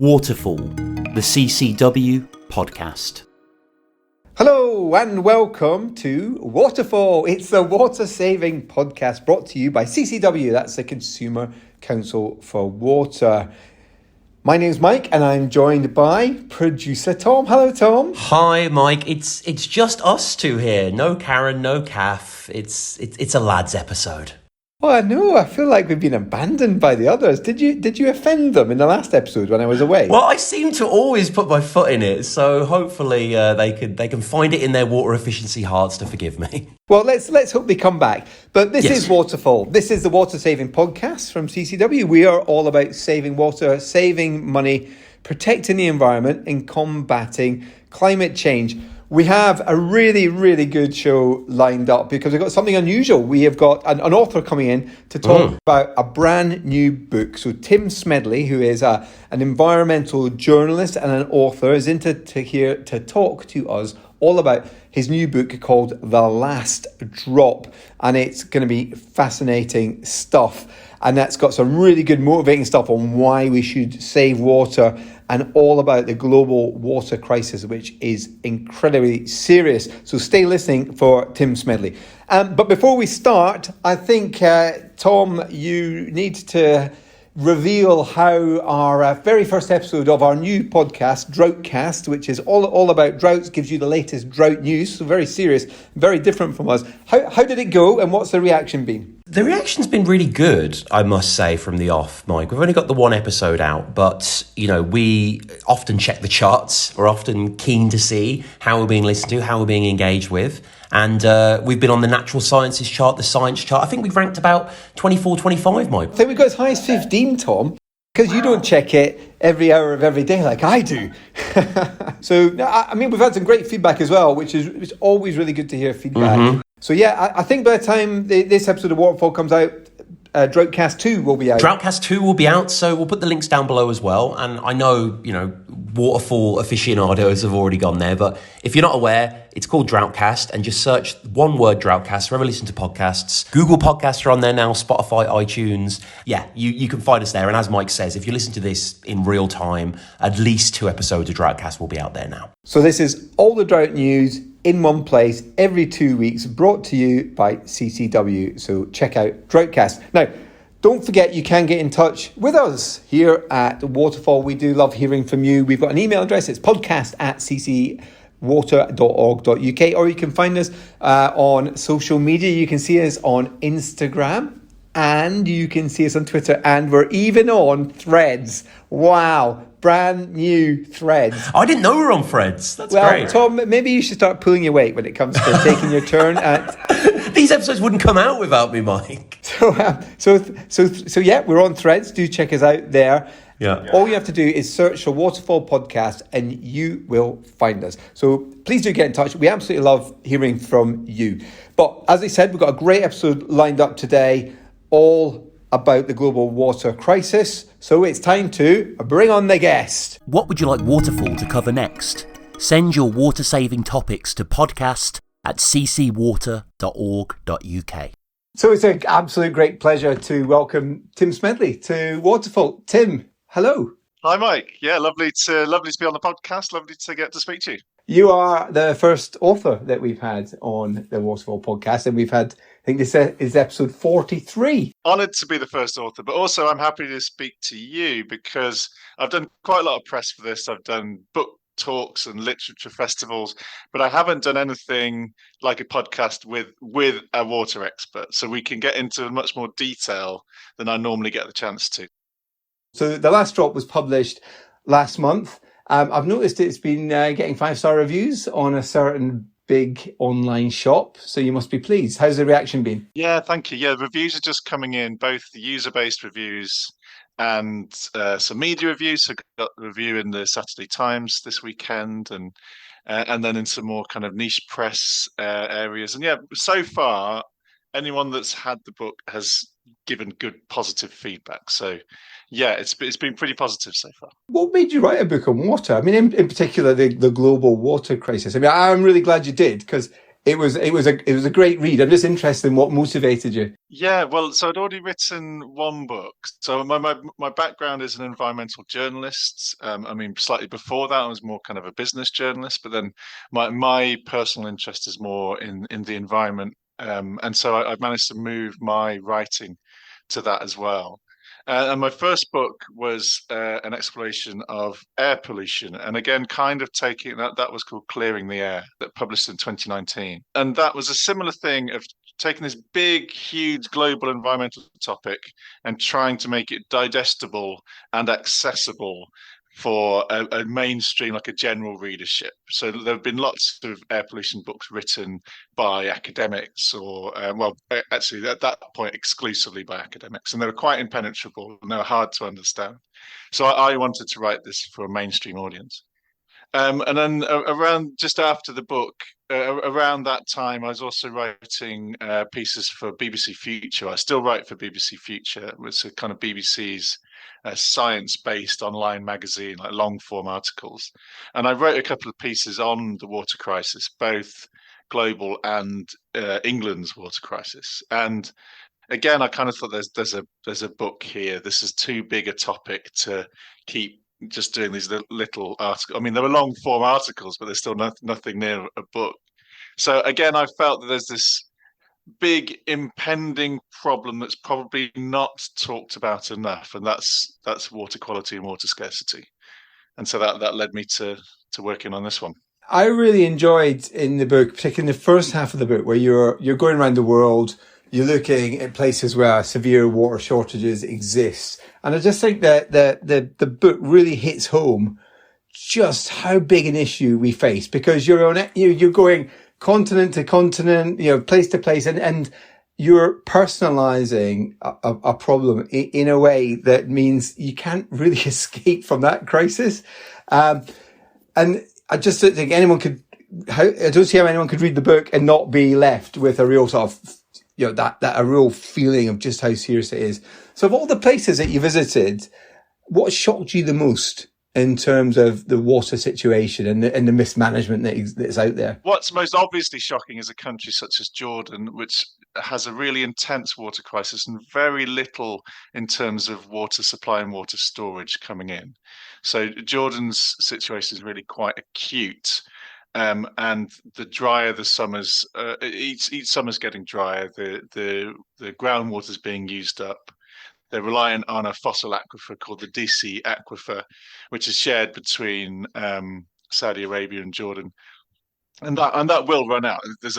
Waterfall, the CCW podcast. Hello and welcome to Waterfall. It's the water saving podcast brought to you by CCW. That's the Consumer Council for Water. My name's Mike and I'm joined by producer Tom. Hello, Tom. Hi, Mike. It's just us two here. No Karen, no Kath. It's a lads episode. Well, I know. I feel like we've been abandoned by the others. Did you offend them in the last episode when I was away? Well, I seem to always put my foot in it, so hopefully they can find it in their water efficiency hearts to forgive me. Well, let's hope they come back. But this is Waterfall. This is the water saving podcast from CCW. We are all about saving water, saving money, protecting the environment, and combating climate change. We have a really, really good show lined up because we've got something unusual. We have got an author coming in to talk about a brand new book. So Tim Smedley, who is an environmental journalist and an author, is here to talk to us all about his new book called The Last Drop. And it's going to be fascinating stuff. And that's got some really good motivating stuff on why we should save water and all about the global water crisis, which is incredibly serious. So stay listening for Tim Smedley. But before we start, I think, Tom, you need to reveal how our very first episode of our new podcast, Droughtcast, which is all about droughts, gives you the latest drought news. So very serious, very different from us. How did it go and what's the reaction been? The reaction's been really good, I must say, from the off, Mike. We've only got the one episode out, but, we often check the charts. We're often keen to see how we're being listened to, how we're being engaged with. And we've been on the natural sciences chart, the science chart. I think we've ranked about 24, 25, Mike. I think we've got as high as 15, Tom, because you don't check it every hour of every day like I do. So, we've had some great feedback as well, which is always really good to hear feedback. Mm-hmm. So, I think by the time this episode of Waterfall comes out, Droughtcast 2 will be out. Droughtcast 2 will be out, so we'll put the links down below as well. And I know, Waterfall aficionados have already gone there, but if you're not aware, it's called Droughtcast, and just search one word Droughtcast wherever you listen to podcasts. Google Podcasts are on there now, Spotify, iTunes. Yeah, you can find us there. And as Mike says, if you listen to this in real time, at least 2 episodes of Droughtcast will be out there now. So this is all the drought news in one place every 2 weeks, brought to you by CCW. So check out Droughtcast. Now, don't forget you can get in touch with us here at Waterfall. We do love hearing from you. We've got an email address. It's podcast@ccwater.org.uk, or you can find us on social media. You can see us on Instagram and you can see us on Twitter, and we're even on Threads. Wow. Brand new Threads. I didn't know we were on Threads. That's great. Tom, maybe you should start pulling your weight when it comes to taking your turn at... These episodes wouldn't come out without me, Mike. So yeah, we're on Threads. Do check us out there. Yeah. All you have to do is search for Waterfall Podcast and you will find us. So please do get in touch. We absolutely love hearing from you. But as I said, we've got a great episode lined up today, all about the global water crisis. So it's time to bring on the guest. What would you like Waterfall to cover next? Send your water-saving topics to podcast@ccwater.org.uk. So it's an absolute great pleasure to welcome Tim Smedley to Waterfall. Tim, hello. Hi, Mike. Yeah, lovely to be on the podcast. Lovely to get to speak to you. You are the first author that we've had on the Waterfall podcast, and we've had, I think this is episode 43. Honoured to be the first author, but also I'm happy to speak to you because I've done quite a lot of press for this. I've done book talks and literature festivals, but I haven't done anything like a podcast with a water expert. So we can get into much more detail than I normally get the chance to. So The Last Drop was published last month. I've noticed it's been getting 5-star reviews on a certain big online shop, so you must be pleased. How's the reaction been? Yeah, thank you. Yeah, the reviews are just coming in, both the user-based reviews and some media reviews. So got a review in the Saturday Times this weekend, and then in some more kind of niche press areas. And yeah, so far, anyone that's had the book has given good positive feedback. So yeah, it's been pretty positive so far. What made you write a book on water? I mean, in particular, the global water crisis. I mean, I'm really glad you did, because it was a great read. I'm just interested in what motivated you. Yeah, well, so I'd already written one book. So my background is an environmental journalist. I mean, slightly before that, I was more kind of a business journalist. But then my personal interest is more in the environment, and so I've managed to move my writing to that as well. And my first book was an exploration of air pollution, and again, kind of taking that was called Clearing the Air, that published in 2019, and that was a similar thing of taking this big, huge global environmental topic and trying to make it digestible and accessible for a mainstream, like a general readership. So there have been lots of air pollution books written by academics, or actually at that point exclusively by academics, and they were quite impenetrable and they were hard to understand. So I wanted to write this for a mainstream audience. And then around just after the book, around that time, I was also writing pieces for BBC Future. I still write for BBC Future, which is kind of BBC's science-based online magazine, like long-form articles. And I wrote a couple of pieces on the water crisis, both global and England's water crisis. And again, I kind of thought there's a book here. This is too big a topic to keep just doing these little articles. I mean, there were long form articles, but there's still nothing near a book. So again, I felt that there's this big impending problem that's probably not talked about enough, and that's water quality and water scarcity. And so that led me to working on this one. I really enjoyed in the book, particularly in the first half of the book, where you're going around the world, you're looking at places where severe water shortages exist. And I just think that the book really hits home just how big an issue we face, because you're going continent to continent, place to place, and you're personalizing a problem in a way that means you can't really escape from that crisis. And I just don't think I don't see how anyone could read the book and not be left with a real sort of, that a real feeling of just how serious it is. So of all the places that you visited, what shocked you the most in terms of the water situation and the mismanagement that's out there? What's most obviously shocking is a country such as Jordan, which has a really intense water crisis and very little in terms of water supply and water storage coming in. So Jordan's situation is really quite acute. And the drier the summers, each summer's getting drier. The groundwater is being used up. They're reliant on a fossil aquifer called the DC aquifer, which is shared between Saudi Arabia and Jordan. And that will run out. There's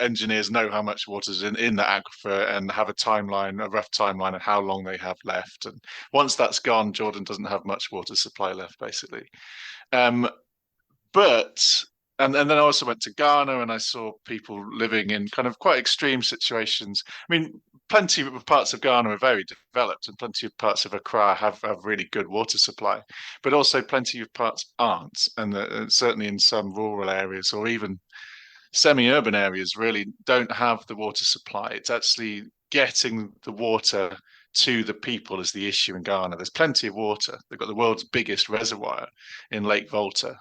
engineers know how much water's in the aquifer and have a rough timeline of how long they have left. And once that's gone, Jordan doesn't have much water supply left, basically. But then I also went to Ghana, and I saw people living in kind of quite extreme situations. I mean, plenty of parts of Ghana are very developed, and plenty of parts of Accra have really good water supply, but also plenty of parts aren't. And certainly in some rural areas or even semi-urban areas really don't have the water supply. It's actually getting the water to the people is the issue in Ghana. There's plenty of water. They've got the world's biggest reservoir in Lake Volta.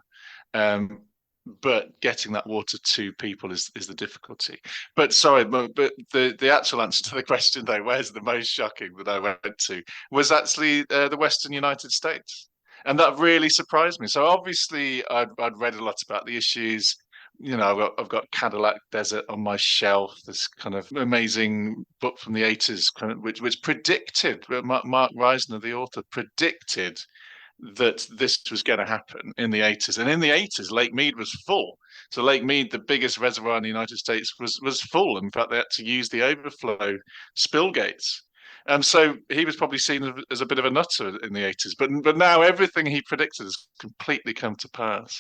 But getting that water to people is the difficulty. But the actual answer to the question, though, where's the most shocking that I went to, was actually the Western United States. And that really surprised me. So obviously I'd read a lot about the issues. I've got Cadillac Desert on my shelf, this kind of amazing book from the 80s, which predicted, Mark Reisner, the author, predicted that this was going to happen in the 80s. And in the 80s, Lake Mead was full. So Lake Mead, the biggest reservoir in the United States, was full. In fact, they had to use the overflow spill gates. So he was probably seen as a bit of a nutter in the 80s. But now everything he predicted has completely come to pass.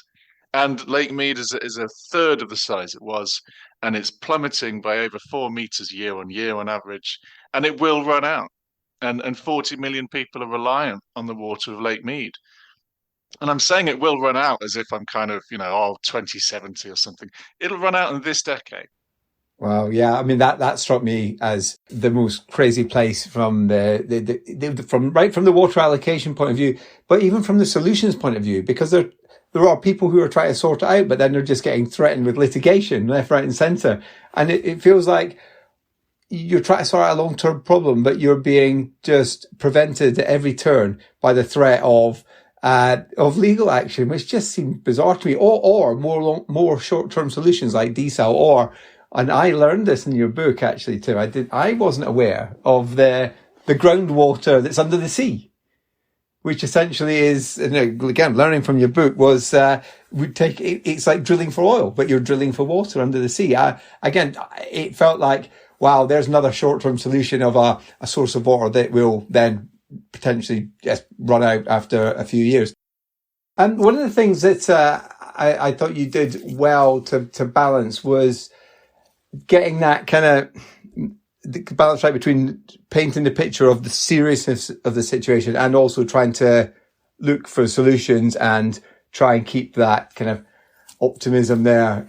And Lake Mead is a third of the size it was, and it's plummeting by over 4 meters year on year on average, and it will run out. And 40 million people are reliant on the water of Lake Mead. And I'm saying it will run out as if I'm kind of, 2070 or something. It'll run out in this decade. Wow, yeah. I mean, that struck me as the most crazy place from from the water allocation point of view, but even from the solutions point of view, because there are people who are trying to sort it out, but then they're just getting threatened with litigation left, right and centre. And it feels like you're trying to sort out a long-term problem, but you're being just prevented at every turn by the threat of legal action, which just seemed bizarre to me, or more short-term solutions like desal, and I learned this in your book, actually, Tim. I wasn't aware of the groundwater that's under the sea, which essentially is, again, learning from your book was, it's like drilling for oil, but you're drilling for water under the sea. Again, it felt like, wow, there's another short-term solution of a source of water that will then potentially just run out after a few years. And one of the things that I thought you did well to balance was getting that kind of balance right between painting the picture of the seriousness of the situation and also trying to look for solutions and try and keep that kind of optimism there,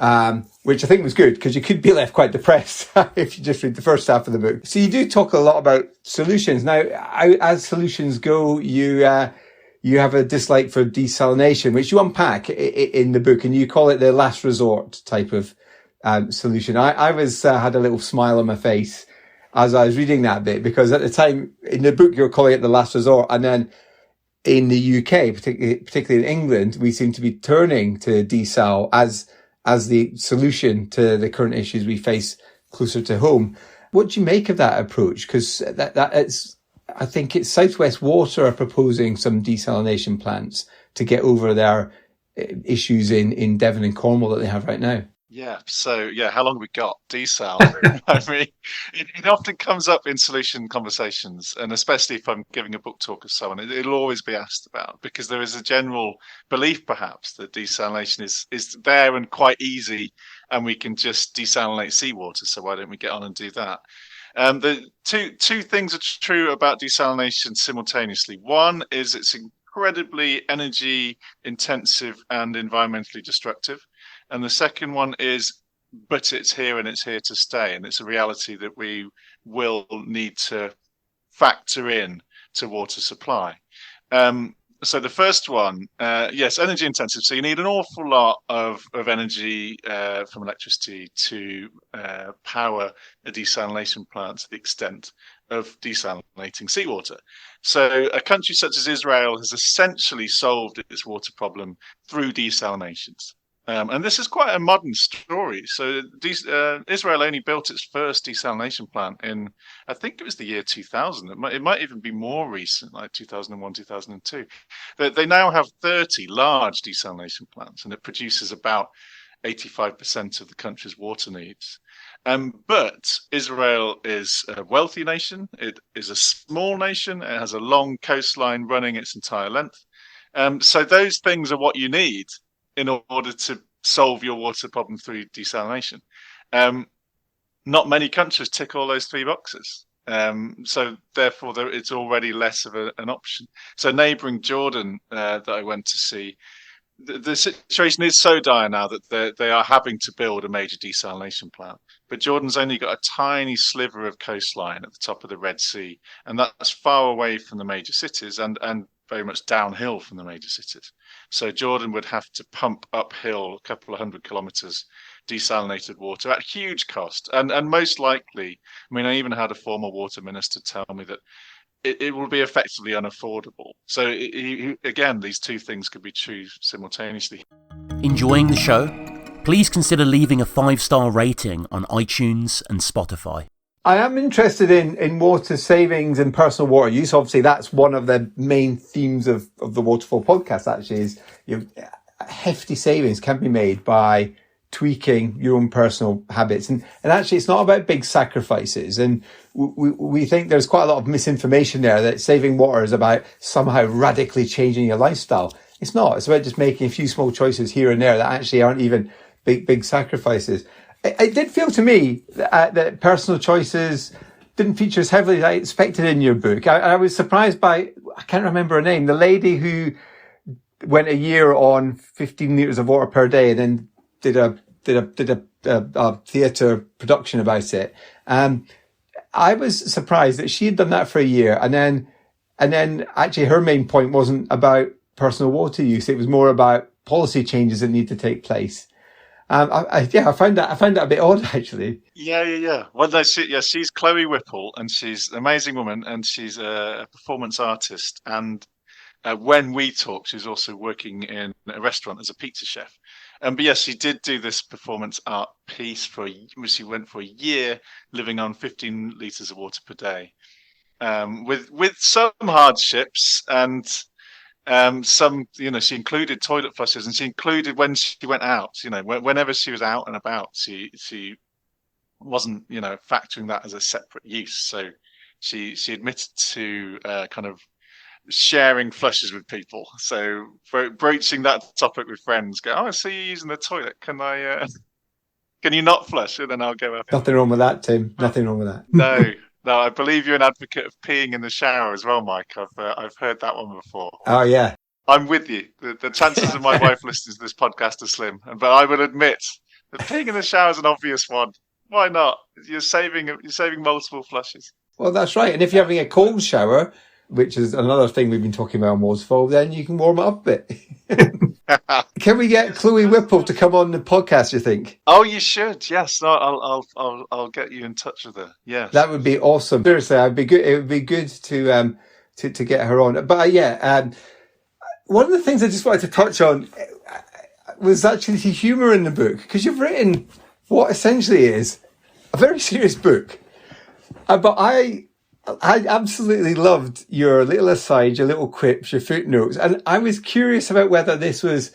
which I think was good, because you could be left quite depressed if you just read the first half of the book. So you do talk a lot about solutions. Now, as solutions go, you have a dislike for desalination, which you unpack in the book, and you call it the last resort type of solution. I had a little smile on my face as I was reading that bit, because at the time in the book you're calling it the last resort, and then in the UK, particularly in England, we seem to be turning to desal as the solution to the current issues we face closer to home. What do you make of that approach? Because I think it's Southwest Water are proposing some desalination plants to get over their issues in Devon and Cornwall that they have right now. Yeah. So, how long have we got? Desal. I mean, it often comes up in solution conversations, and especially if I'm giving a book talk or so on, it'll always be asked about, because there is a general belief, perhaps, that desalination is there and quite easy, and we can just desalinate seawater. So why don't we get on and do that? The two things are true about desalination simultaneously. One is it's incredibly energy intensive and environmentally destructive. And the second one is, but it's here and it's here to stay. And it's a reality that we will need to factor in to water supply. So the first one, yes, energy intensive. So you need an awful lot of energy from electricity to power a desalination plant to the extent of desalinating seawater. So a country such as Israel has essentially solved its water problem through desalinations. And this is quite a modern story. So Israel only built its first desalination plant in, I think it was the year 2000. It might even be more recent, like 2001, 2002. They now have 30 large desalination plants, and it produces about 85% of the country's water needs. But Israel is a wealthy nation. It is a small nation. It has a long coastline running its entire length. So those things are what you need in order to solve your water problem through desalination. Not many countries tick all those three boxes. So therefore, it's already less of an option. So neighbouring Jordan that I went to see, the situation is so dire now that they are having to build a major desalination plant. But Jordan's only got a tiny sliver of coastline at the top of the Red Sea, and that's far away from the major cities and very much downhill from the major cities. So Jordan would have to pump uphill a couple of 100 kilometers desalinated water at huge cost. And most likely, I mean, I even had a former water minister tell me that it will be effectively unaffordable. So again, these two things could be true simultaneously. Enjoying the show? Please consider leaving a 5-star rating on iTunes and Spotify. I am interested in water savings and personal water use. Obviously, that's one of the main themes of the Waterfall podcast, actually, is hefty savings can be made by tweaking your own personal habits. And actually, it's not about big sacrifices. And we think there's quite a lot of misinformation there that saving water is about somehow radically changing your lifestyle. It's not. It's about just making a few small choices here and there that actually aren't even big sacrifices. It did feel to me that personal choices didn't feature as heavily as I expected in your book. I was surprised by, I can't remember her name, the lady who went a year on 15 litres of water per day and then did a theatre production about it. I was surprised that she had done that for a year, and then actually her main point wasn't about personal water use. It was more about policy changes that need to take place. I found that a bit odd, actually. Yeah. Well, no, she's Chloe Whipple, and she's an amazing woman, and she's a performance artist. And when we talked, she was also working in a restaurant as a pizza chef. But yes, she did do this performance art piece she went for a year, living on 15 litres of water per day, with some hardships and some, she included toilet flushes, and she included when she went out, whenever she was out and about, she wasn't, factoring that as a separate use. So she admitted to kind of sharing flushes with people. So broaching that topic with friends, go, oh, I see you using the toilet. Can you not flush? And then I'll go up. Nothing wrong with that, Tim. Nothing wrong with that. No, I believe you're an advocate of peeing in the shower as well, Mike. I've heard that one before. Oh, yeah. I'm with you. The chances of my wife listening to this podcast are slim, but I will admit that peeing in the shower is an obvious one. Why not? You're saving multiple flushes. Well, that's right. And if you're having a cold shower, which is another thing we've been talking about on Waterfall, then you can warm it up a bit. Can we get Chloe Whipple to come on the podcast, you think? Oh, you should. Yes. No, I'll get you in touch with her. Yes. That would be awesome. Seriously, it would be good to get her on. But one of the things I just wanted to touch on was actually the humour in the book, because you've written what essentially is a very serious book. But I absolutely loved your little asides, your little quips, your footnotes. And I was curious about whether this was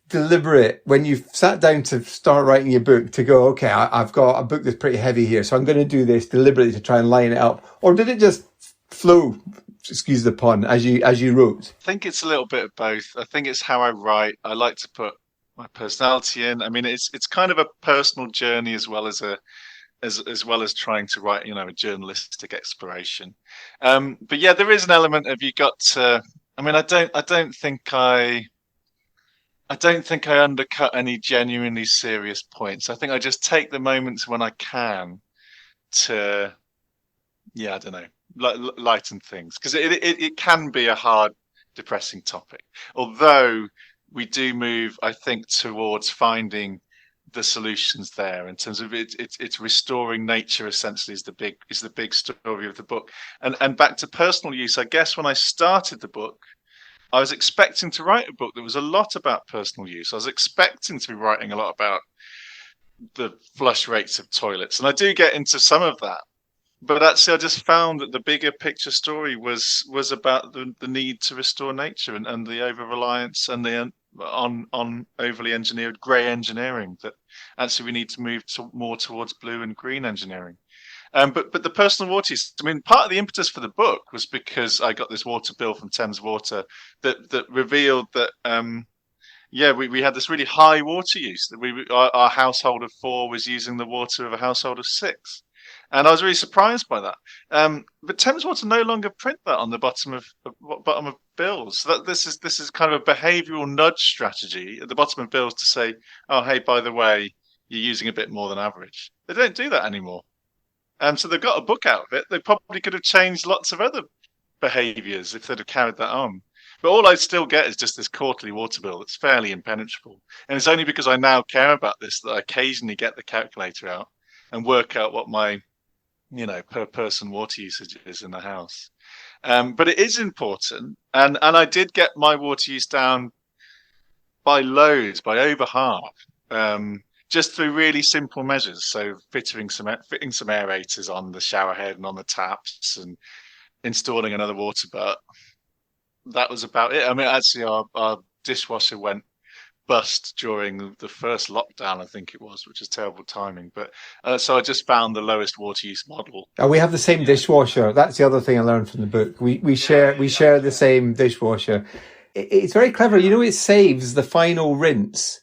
deliberate when you sat down to start writing your book, to go, okay, I've got a book that's pretty heavy here, so I'm going to do this deliberately to try and line it up. Or did it just flow, excuse the pun, as you wrote? I think it's a little bit of both. I think it's how I write. I like to put my personality in. I mean, it's kind of a personal journey as well as trying to write, a journalistic exploration. But yeah, there is an element of you got to. I mean, I don't think I undercut any genuinely serious points. I think I just take the moments when I can to, I don't know, lighten things, because it can be a hard, depressing topic. Although we do move, I think, towards finding the solutions there in terms of it's restoring nature. Essentially, is the big story of the book. And back to personal use, I guess when I started the book, I was expecting to write a book that was a lot about personal use. I was expecting to be writing a lot about the flush rates of toilets, and I do get into some of that. But actually, I just found that the bigger picture story was about the need to restore nature and the over-reliance and the on overly engineered grey engineering, that actually we need to move more towards blue and green engineering. But the personal water use, I mean, part of the impetus for the book was because I got this water bill from Thames Water that revealed that we had this really high water use, that our household of 4 was using the water of a household of 6. And I was really surprised by that. But Thames Water no longer print that on the bottom of bills. So this is kind of a behavioural nudge strategy at the bottom of bills to say, oh, hey, by the way, you're using a bit more than average. They don't do that anymore. So they've got a book out of it. They probably could have changed lots of other behaviours if they'd have carried that on. But all I still get is just this quarterly water bill that's fairly impenetrable. And it's only because I now care about this that I occasionally get the calculator out and work out what my per person water usage is in the house. But it is important. And I did get my water use down by loads, by over half, just through really simple measures. So fitting some aerators on the shower head and on the taps and installing another water butt. That was about it. I mean, actually, our dishwasher went bust during the first lockdown, I think it was, which is terrible timing. But so I just found the lowest water use model. Oh, we have the same dishwasher. That's the other thing I learned from the book. We share the same dishwasher. It's very clever. It saves the final rinse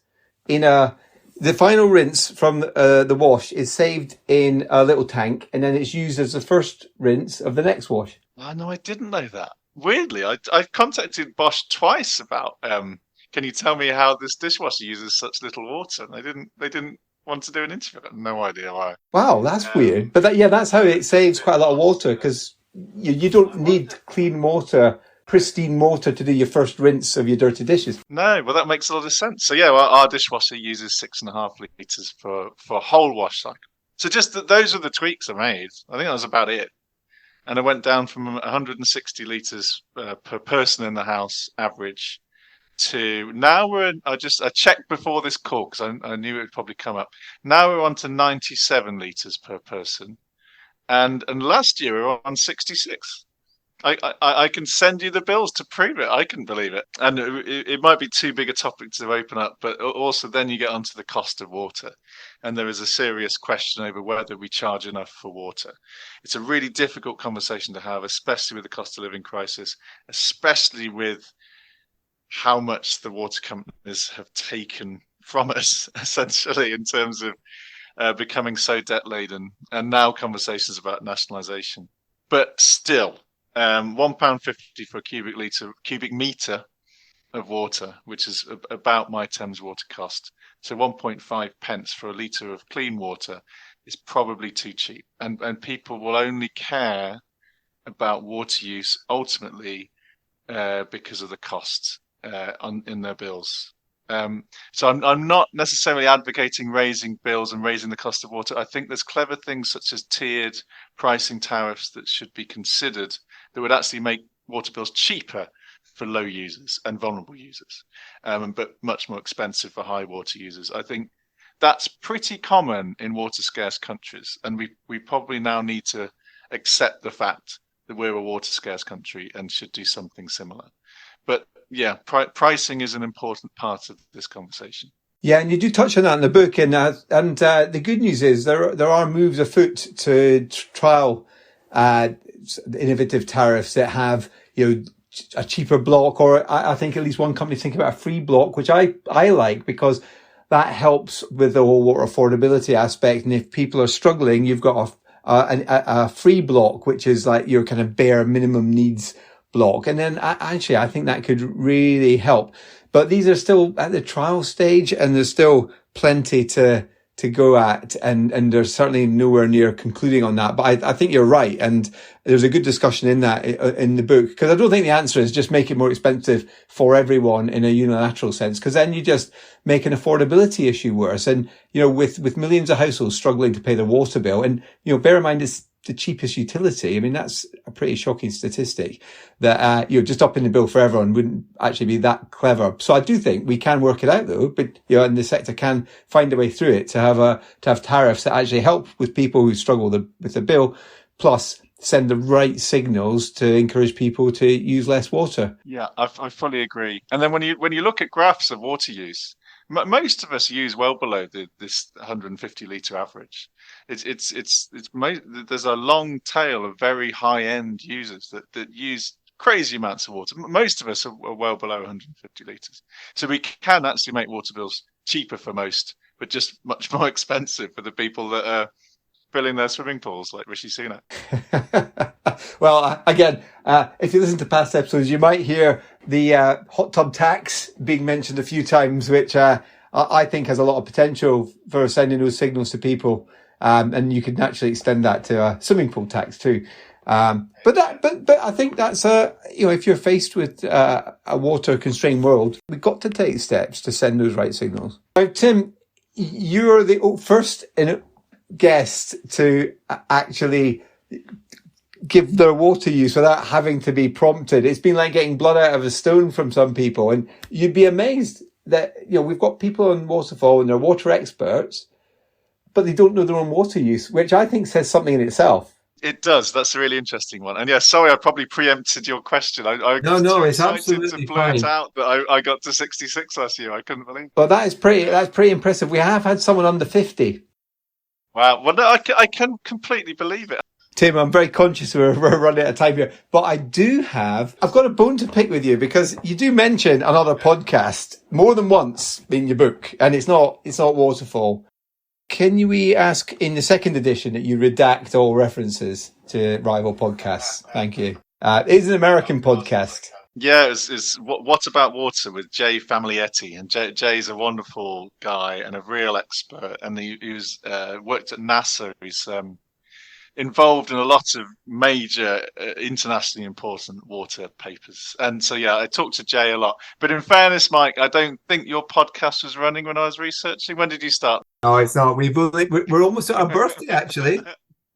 the final rinse from the wash is saved in a little tank, and then it's used as the first rinse of the next wash. Oh, no, I didn't know that. Weirdly, I've contacted Bosch twice about can you tell me how this dishwasher uses such little water? And they didn't want to do an interview. I have no idea why. Wow, that's weird. But that's how it saves quite a lot of water, because you don't need clean water pristine water to do your first rinse of your dirty dishes. No, well, that makes a lot of sense. So yeah, well, our dishwasher uses 6.5 litres for a whole wash cycle. So just those are the tweaks I made. I think that was about it. And I went down from 160 litres per person in the house average to now I checked before this call because I knew it would probably come up. Now we're on to 97 litres per person. And last year we were on 66. I can send you the bills to prove it. I couldn't believe it. And it might be too big a topic to open up, but also then you get onto the cost of water. And there is a serious question over whether we charge enough for water. It's a really difficult conversation to have, especially with the cost of living crisis, especially with how much the water companies have taken from us, essentially, in terms of becoming so debt laden, and now conversations about nationalisation. But still, £1.50 for a cubic metre of water, which is about my Thames water cost. So 1.5 pence for a litre of clean water is probably too cheap. And people will only care about water use ultimately because of the cost in their bills. So I'm not necessarily advocating raising bills and raising the cost of water. I think there's clever things such as tiered pricing tariffs that should be considered that would actually make water bills cheaper for low users and vulnerable users, but much more expensive for high water users. I think that's pretty common in water scarce countries, and we probably now need to accept the fact that we're a water scarce country and should do something similar. But yeah, pricing is an important part of this conversation. Yeah, and you do touch on that in the book, and the good news is there are moves afoot to trial innovative tariffs that have a cheaper block, or I think at least one company's thinking about a free block, which I like because that helps with the whole water affordability aspect. And if people are struggling, you've got a free block, which is like your kind of bare minimum needs block. And then actually, I think that could really help. But these are still at the trial stage, and there's still plenty to go at, and there's certainly nowhere near concluding on that. But I think you're right, and there's a good discussion in that in the book, because I don't think the answer is just make it more expensive for everyone in a unilateral sense, because then you just make an affordability issue worse. And with millions of households struggling to pay their water bill, and bear in mind it's the cheapest utility. I mean, that's a pretty shocking statistic that, just upping the bill for everyone wouldn't actually be that clever. So I do think we can work it out though, but, and the sector can find a way through it to have tariffs that actually help with people who struggle with the bill, plus send the right signals to encourage people to use less water. Yeah, I fully agree. And then when you look at graphs of water use, most of us use well below this 150 litre average. There's a long tail of very high end users that use crazy amounts of water. Most of us are well below 150 litres. So we can actually make water bills cheaper for most, but just much more expensive for the people that are filling their swimming pools like Rishi Sunak. Well, again, if you listen to past episodes, you might hear the hot tub tax being mentioned a few times, which I think has a lot of potential for sending those signals to people. And you could naturally extend that to a swimming pool tax too. But I think that's if you're faced with a water constrained world, we've got to take steps to send those right signals. Now, Tim, you're the first guest to actually give their water use without having to be prompted. It's been like getting blood out of a stone from some people, and you'd be amazed that we've got people on Waterfall and they're water experts, but they don't know their own water use, which I think says something in itself. It does. That's a really interesting one. And yeah, sorry, I probably preempted your question. I was too it's excited absolutely to blurt fine. out that I got to 66 last year. I couldn't believe it. Well, that's pretty impressive. We have had someone under 50. Wow. Well, no, I can completely believe it. Tim, I'm very conscious we're running out of time here, but I've got a bone to pick with you, because you do mention another podcast more than once in your book, and it's not Waterfall. Can we ask in the second edition that you redact all references to rival podcasts? Thank you. It is an American podcast. Yeah, it's What About Water with Jay Familietti, and Jay's a wonderful guy and a real expert, and he was worked at NASA. He's involved in a lot of major, internationally important water papers. And so, yeah, I talked to Jay a lot. But in fairness, Mike, I don't think your podcast was running when I was researching. When did you start? No, it's not. We're almost at our birthday, actually.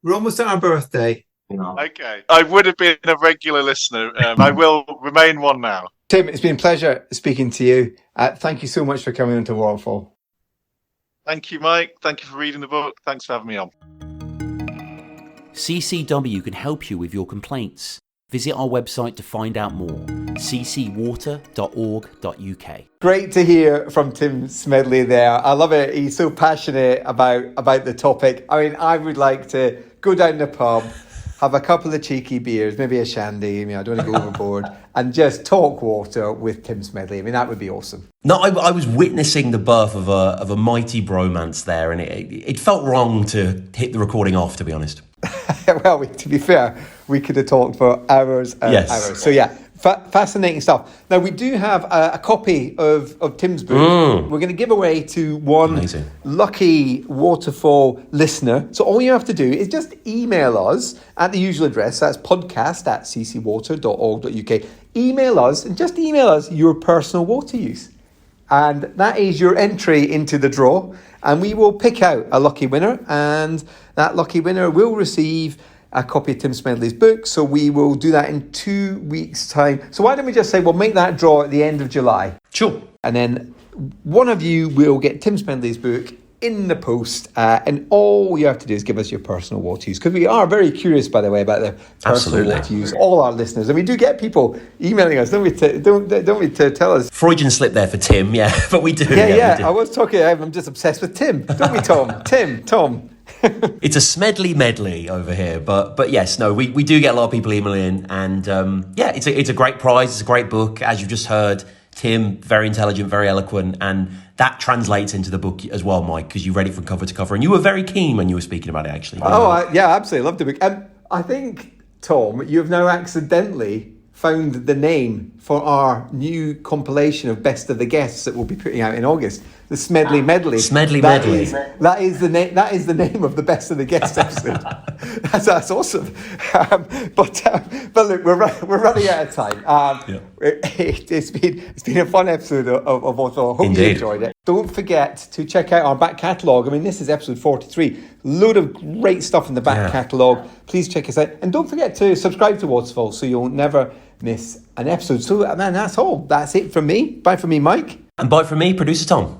We're almost at our birthday. Okay. I would have been a regular listener. I will remain one now. Tim, it's been a pleasure speaking to you. Thank you so much for coming on to Waterfall. Thank you, Mike. Thank you for reading the book. Thanks for having me on. CCW can help you with your complaints. Visit our website to find out more, ccwater.org.uk. Great to hear from Tim Smedley there. I love it. He's so passionate about the topic. I mean, I would like to go down the pub, have a couple of cheeky beers, maybe a shandy, I don't want to go overboard, and just talk water with Tim Smedley. I mean, that would be awesome. No, I was witnessing the birth of a mighty bromance there, and it felt wrong to hit the recording off, to be honest. Well, to be fair, we could have talked for hours and hours. So yeah, fascinating stuff. Now, we do have a copy of Tim's book. We're going to give away to one lucky Waterfall listener. So all you have to do is just email us at the usual address. That's podcast@ccwater.org.uk. Email us and just email us your personal water use. And that is your entry into the draw. And we will pick out a lucky winner. And that lucky winner will receive a copy of Tim Smedley's book. So we will do that in 2 weeks' time. So why don't we just say we'll make that draw at the end of July. Sure. And then one of you will get Tim Smedley's book in the post. And all you have to do is give us your personal water use. Because we are very curious, by the way, about the personal water use. All our listeners. And we do get people emailing us, don't we, to tell us. Freudian slip there for Tim, yeah. But we do. Yeah. We do. I was talking, I'm just obsessed with Tim. Don't we, Tom? Tom. It's a Smedley medley over here, but yes, no, we do get a lot of people emailing, and it's a great prize. It's a great book, as you've just heard. Tim, very intelligent, very eloquent, and that translates into the book as well, Mike, because you read it from cover to cover, and you were very keen when you were speaking about it, actually. Absolutely, loved the book. I think, Tom, you've now accidentally found the name for our new compilation of Best of the Guests that we'll be putting out in August. The Smedley Medley. Smedley Medley. That is the name. That is the name of the Best of the Guests episode. That's awesome. But look, we're running out of time. It's been a fun episode of Waterfall. I hope you enjoyed it. Don't forget to check out our back catalogue. I mean, this is episode 43. Load of great stuff in the back catalogue. Please check us out, and don't forget to subscribe to Waterfall so you'll never miss an episode. So, man, that's all. That's it from me. Bye from me, Mike. And bye from me, producer Tom.